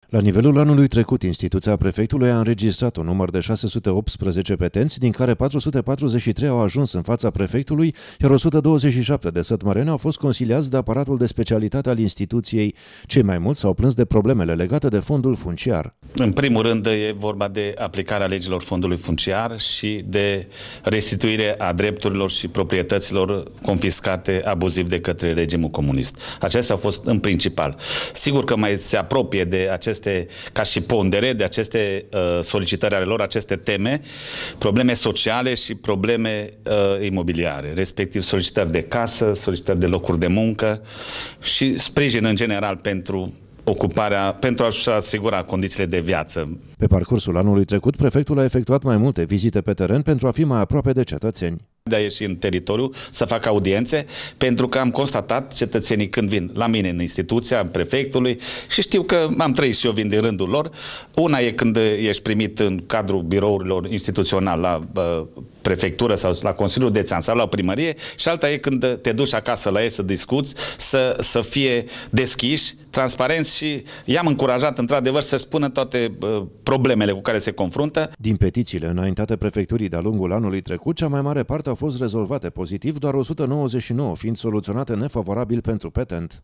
La nivelul anului trecut, instituția prefectului a înregistrat un număr de 618 petenți, din care 443 au ajuns în fața prefectului, iar 127 de sătmăreni au fost consiliați de aparatul de specialitate al instituției. Cei mai mulți s-au plâns de problemele legate de fondul funciar. În primul rând e vorba de aplicarea legilor fondului funciar și de restituire a drepturilor și proprietăților confiscate abuziv de către regimul comunist. Acestea au fost în principal. Sigur că mai se apropie de aceste, ca și pondere, de aceste solicitări ale lor, aceste teme, probleme sociale și probleme imobiliare, respectiv solicitări de casă, solicitări de locuri de muncă și sprijin în general pentru ocuparea, pentru a-și asigura condițiile de viață. Pe parcursul anului trecut, prefectul a efectuat mai multe vizite pe teren pentru a fi mai aproape de cetățeni. De a ieși în teritoriu, să fac audiențe, pentru că am constatat cetățenii când vin la mine în instituția prefectului și știu că am trăit și eu, vin din rândul lor. Una e când ești primit în cadrul birourilor instituțional la prefectură sau la Consiliul Județean sau la primărie și alta e când te duci acasă la ei să discuți, să fie deschiși, transparenți și i-am încurajat într-adevăr să spună toate problemele cu care se confruntă. Din petițiile înaintate prefecturii de-a lungul anului trecut, cea mai mare parte au fost rezolvate pozitiv, doar 199 fiind soluționate nefavorabil pentru petent.